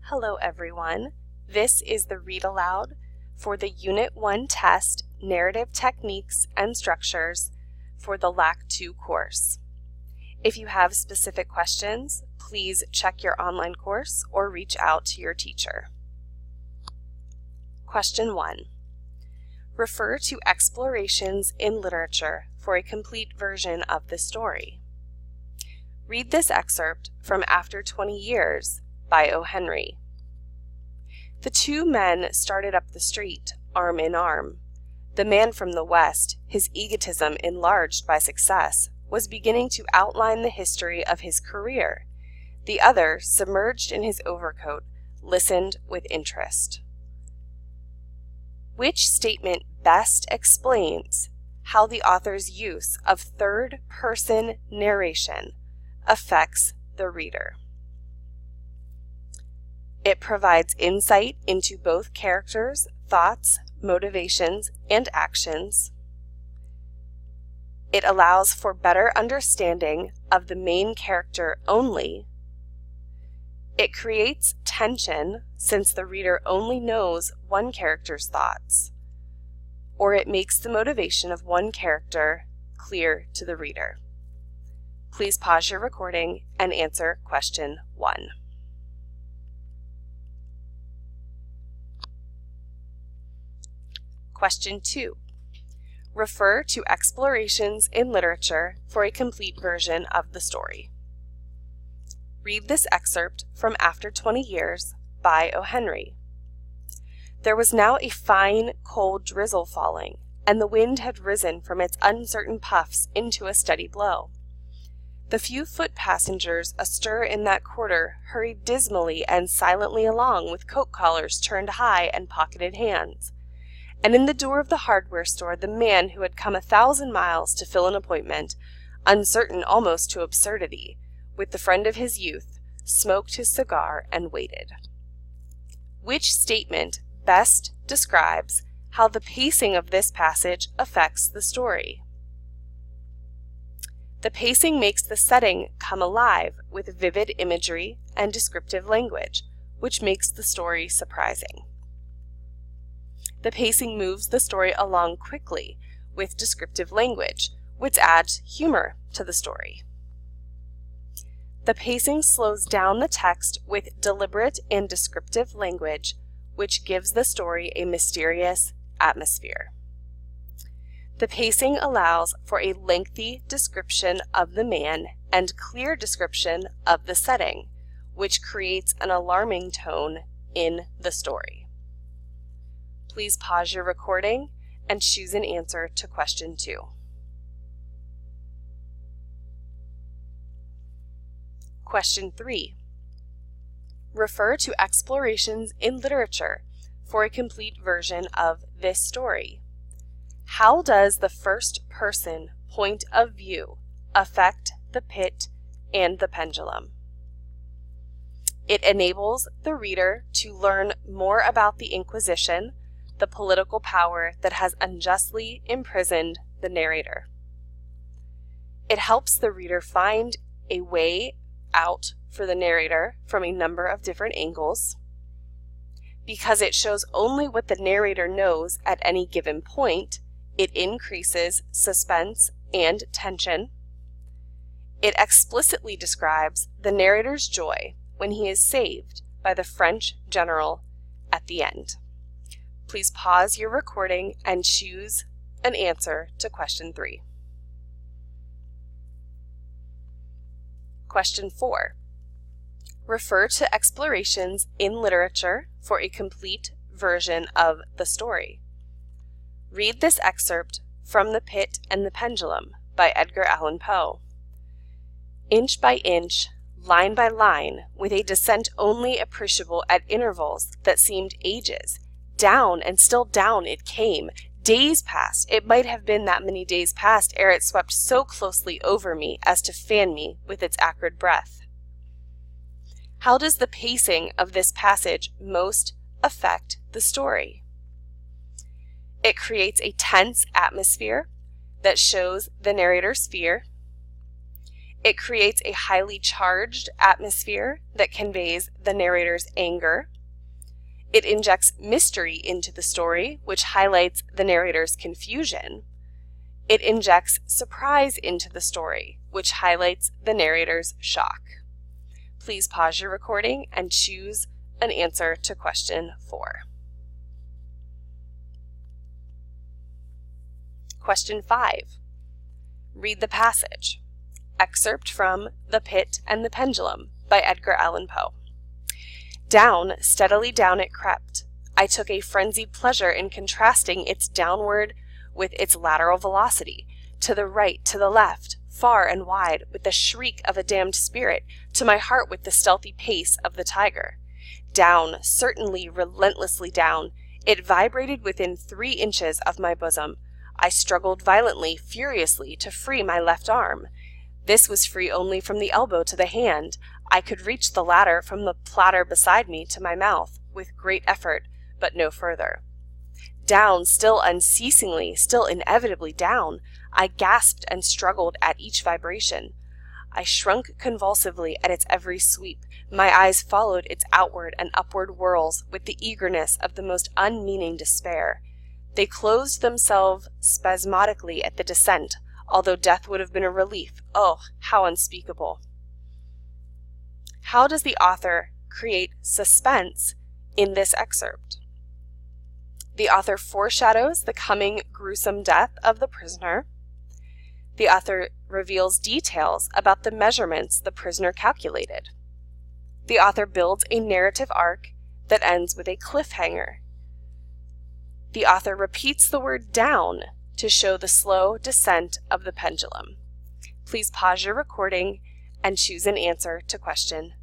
Hello everyone. This is the read aloud for the Unit 1 test, Narrative Techniques and Structures for the LAC 2 course. If you have specific questions, please check your online course or reach out to your teacher. Question 1. Refer to explorations in literature for a complete version of the story. Read this excerpt from After 20 Years by O. Henry. The two men started up the street, arm in arm. The man from the West, his egotism enlarged by success, was beginning to outline the history of his career. The other, submerged in his overcoat, listened with interest. Which statement best explains how the author's use of third-person narration affects the reader? It provides insight into both characters' thoughts, motivations, and actions. It allows for better understanding of the main character only. It creates tension since the reader only knows one character's thoughts, or it makes the motivation of one character clear to the reader. Please pause your recording and answer question 1. Question 2. Refer to explorations in literature for a complete version of the story. Read this excerpt from After 20 Years by O. Henry. There was now a fine, cold drizzle falling, and the wind had risen from its uncertain puffs into a steady blow. The few foot passengers astir in that quarter hurried dismally and silently along with coat collars turned high and pocketed hands. And in the door of the hardware store the man who had come 1,000 miles to fill an appointment, uncertain almost to absurdity, with the friend of his youth, smoked his cigar and waited. Which statement best describes how the pacing of this passage affects the story? The pacing makes the setting come alive with vivid imagery and descriptive language, which makes the story surprising. The pacing moves the story along quickly with descriptive language, which adds humor to the story. The pacing slows down the text with deliberate and descriptive language, which gives the story a mysterious atmosphere. The pacing allows for a lengthy description of the man and clear description of the setting, which creates an alarming tone in the story. Please pause your recording and choose an answer to question 2. Question 3. Refer to explorations in literature for a complete version of this story. How does the first-person point of view affect the pit and the pendulum? It enables the reader to learn more about the Inquisition, the political power that has unjustly imprisoned the narrator. It helps the reader find a way out for the narrator from a number of different angles. Because it shows only what the narrator knows at any given point, it increases suspense and tension. It explicitly describes the narrator's joy when he is saved by the French general at the end. Please pause your recording and choose an answer to question 3. Question 4. Refer to explorations in literature for a complete version of the story. Read this excerpt from The Pit and the Pendulum by Edgar Allan Poe. Inch by inch, line by line, with a descent only appreciable at intervals that seemed ages, down and still down it came. Days passed. It might have been that many days passed ere it swept so closely over me as to fan me with its acrid breath. How does the pacing of this passage most affect the story? It creates a tense atmosphere that shows the narrator's fear. It creates a highly charged atmosphere that conveys the narrator's anger. It injects mystery into the story, which highlights the narrator's confusion. It injects surprise into the story, which highlights the narrator's shock. Please pause your recording and choose an answer to question 4. Question 5. Read the passage. Excerpt from The Pit and the Pendulum by Edgar Allan Poe. Down, steadily down it crept. I took a frenzied pleasure in contrasting its downward with its lateral velocity, to the right, to the left, far and wide, with the shriek of a damned spirit, to my heart with the stealthy pace of the tiger. Down, certainly relentlessly down, it vibrated within 3 inches of my bosom. I struggled violently, furiously, to free my left arm. This was free only from the elbow to the hand. I could reach the latter from the platter beside me to my mouth, with great effort, but no further. Down, still unceasingly, still inevitably down, I gasped and struggled at each vibration. I shrunk convulsively at its every sweep. My eyes followed its outward and upward whirls with the eagerness of the most unmeaning despair. They closed themselves spasmodically at the descent, although death would have been a relief. Oh, how unspeakable! How does the author create suspense in this excerpt? The author foreshadows the coming gruesome death of the prisoner. The author reveals details about the measurements the prisoner calculated. The author builds a narrative arc that ends with a cliffhanger. The author repeats the word down to show the slow descent of the pendulum. Please pause your recording and choose an answer to question